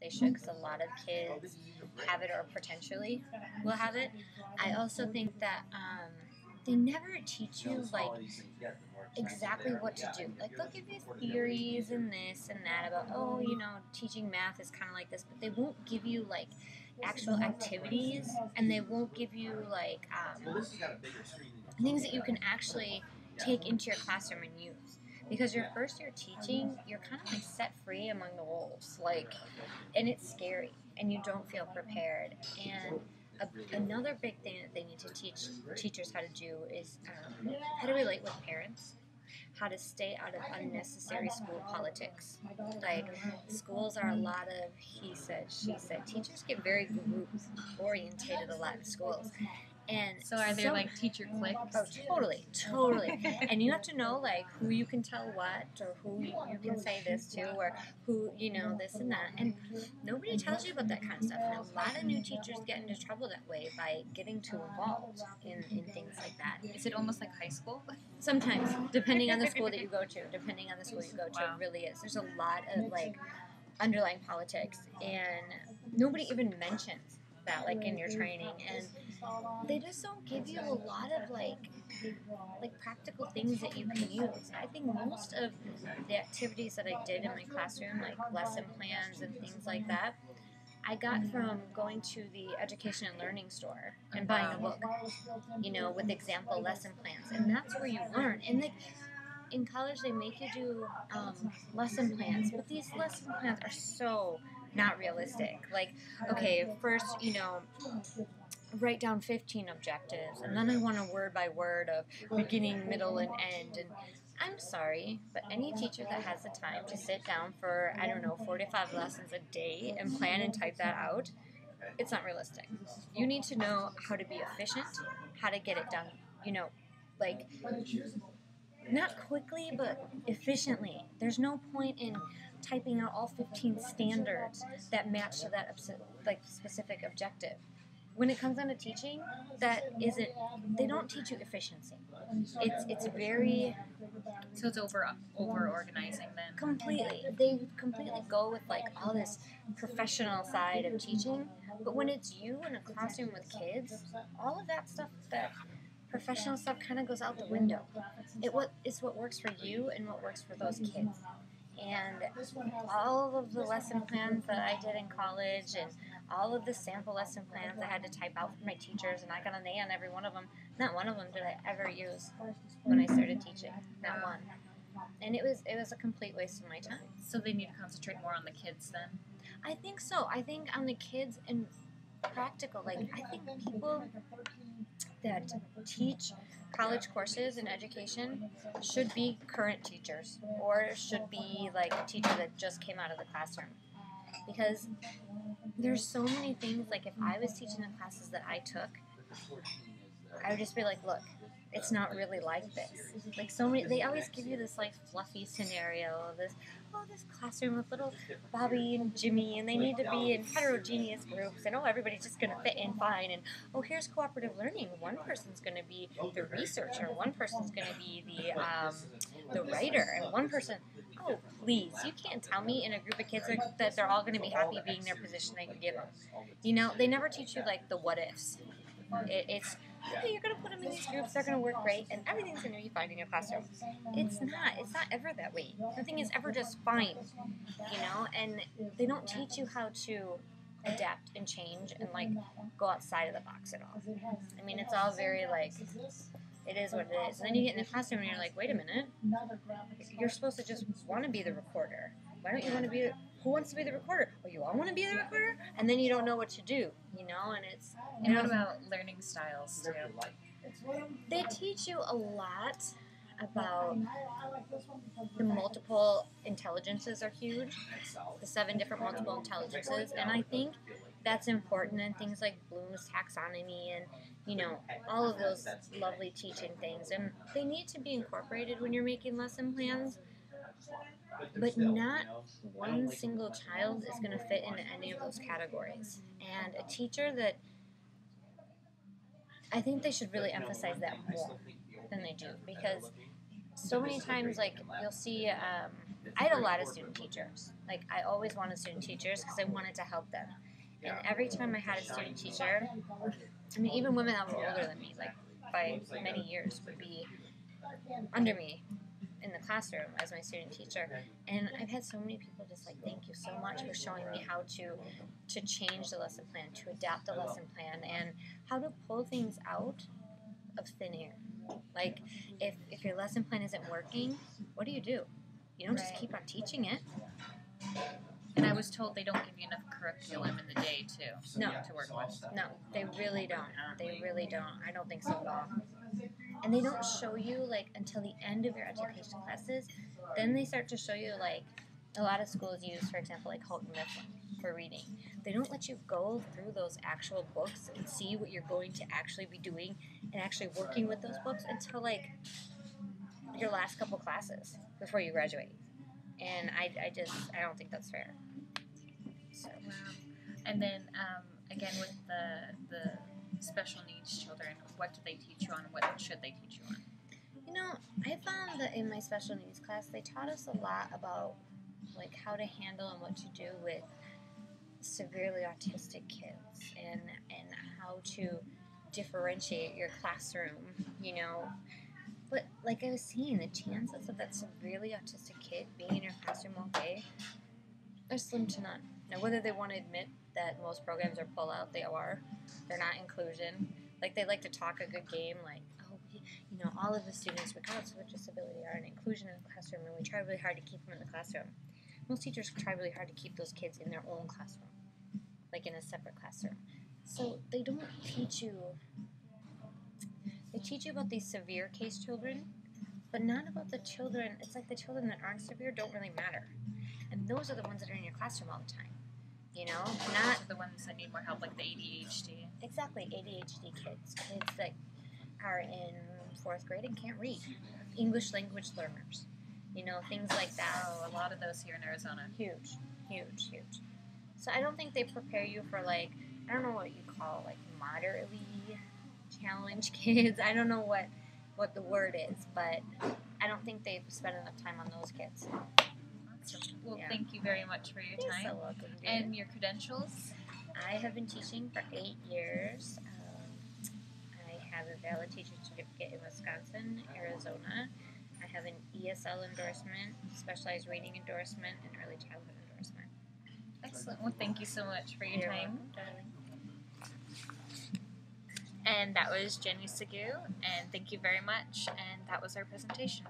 they should, because a lot of kids have it or potentially will have it. I also think that they never teach you like exactly what to do. Like they'll give you theories and this and that about, oh, teaching math is kind of like this, but they won't give you like actual activities, and they won't give you like things that you can actually take into your classroom and use. Because your first year teaching, you're kind of like set free among the wolves, and it's scary, and you don't feel prepared. And another big thing that they need to teach teachers how to do is how to relate with parents, how to stay out of unnecessary school politics. Like, schools are a lot of he said, she said. Teachers get very group orientated a lot in schools. And so are there like teacher cliques? Oh, totally. And you have to know like who you can tell what, or who you can say this to, or who, this and that. And nobody tells you about that kind of stuff. And a lot of new teachers get into trouble that way by getting too involved in things like that. Is it almost like high school? Sometimes, depending on the school that you go to. It really is. There's a lot of like underlying politics, and nobody even mentions that like in your training, and they just don't give you a lot of like practical things that you can use. I think most of the activities that I did in my classroom, like lesson plans and things like that, I got from going to the education and learning store and buying a book, with example lesson plans, and that's where you learn. And like in college, they make you do lesson plans, but these lesson plans are so not realistic. Like, okay, first, write down 15 objectives, and then I want a word by word of beginning, middle, and end. And I'm sorry, but any teacher that has the time to sit down for, 45 lessons a day and plan and type that out, it's not realistic. You need to know how to be efficient, how to get it done, like, not quickly, but efficiently. There's no point in typing out all 15 standards that match to that specific objective. When it comes down to teaching, they don't teach you efficiency. It's very... So it's over organizing then? Completely. They completely go with like all this professional side of teaching, but when it's you in a classroom with kids, all of that stuff, that professional stuff kind of goes out the window. It's what works for you and what works for those kids. And all of the lesson plans that I did in college, and all of the sample lesson plans I had to type out for my teachers, and I got an A on every one of them. Not one of them did I ever use when I started teaching. Not one. And it was a complete waste of my time. So they need to concentrate more on the kids then? I think so. I think on the kids and practical. Like, I think people that teach college courses in education should be current teachers, or should be like a teacher that just came out of the classroom. Because there's so many things, like if I was teaching the classes that I took, I would just be like, look, it's not really like this. Like so many, they always give you this like fluffy scenario of this classroom with little Bobby and Jimmy, and they need to be in heterogeneous groups, and everybody's just going to fit in fine, and here's cooperative learning. One person's going to be the researcher, one person's going to be the writer, and one person, oh please, you can't tell me in a group of kids that they're all going to be happy being their position that you give them. They never teach you like the what ifs. It's okay, you're going to put them in these groups, they're going to work great, and everything's going to be fine in your classroom. It's not ever that way. Nothing is ever just fine, and they don't teach you how to adapt and change and like go outside of the box at all. I mean, it's all very like, it is what it is. And then you get in the classroom and you're like, wait a minute, you're supposed to just want to be the recorder. Why don't you want to be who wants to be the recorder? Oh, you all want to be the recorder? And then you don't know what to do, and it's... And what about learning styles, too? They teach you a lot about the multiple intelligences are huge, the 7 different multiple intelligences, and I think that's important in things like Bloom's taxonomy and, all of those lovely teaching things. And they need to be incorporated when you're making lesson plans. But not one single child is going to fit into any of those categories. And a teacher that, I think they should really emphasize that more than they do. Because so many times, like, you'll see I had a lot of student teachers. Like, I always wanted student teachers because I wanted to help them. And every time I had a student teacher, I mean, even women that were older than me, like by many years, would be under me in the classroom as my student teacher. And I've had so many people just like, thank you so much for showing me how to change the lesson plan, to adapt the lesson plan, and how to pull things out of thin air. Like, if your lesson plan isn't working, what do? You don't just keep on teaching it. And I was told they don't give you enough curriculum in the day, too, No. to work with. No, they really don't. They really don't. I don't think so at all. And they don't show you, like, until the end of your education classes. Then they start to show you, like, a lot of schools use, for example, like Houghton Mifflin for reading. They don't let you go through those actual books and see what you're going to actually be doing and actually working with those books until, like, your last couple classes before you graduate. And I don't think that's fair. So. Wow. And then, again, with the special needs children, what do they teach you on? What should they teach you on? You know, I found that in my special needs class, they taught us a lot about, like, how to handle and what to do with severely autistic kids and how to differentiate your classroom, you know. But like I was saying, the chances of that severely autistic kid being in your classroom all day are slim to none. Now, whether they want to admit that most programs are pull-out, they are. They're not inclusion. Like, they like to talk a good game, like, oh, you know, all of the students, regardless of their disability, are in inclusion in the classroom, and we try really hard to keep them in the classroom. Most teachers try really hard to keep those kids in their own classroom, like in a separate classroom. So they don't teach you. They teach you about these severe case children, but not about the children. It's like the children that aren't severe don't really matter. And those are the ones that are in your classroom all the time. You know? Not the ones that need more help, like the ADHD. Exactly, ADHD kids. Kids that are in 4th grade and can't read. English language learners. You know, things like that. Oh, a lot of those here in Arizona. Huge. Huge, huge. So I don't think they prepare you for, like, I don't know what you call, like, moderately challenged kids. I don't know what the word is, but I don't think they spend enough time on those kids. Well, thank you very much for your time. You're so welcome, dear. And your credentials? I have been teaching for 8 years. I have a valid teacher certificate in Wisconsin, Arizona. I have an ESL endorsement, specialized reading endorsement, and early childhood endorsement. Excellent. Well, thank you so much for your You're time. welcome, darling. And that was Jenny Seguin, and thank you very much. And that was our presentation.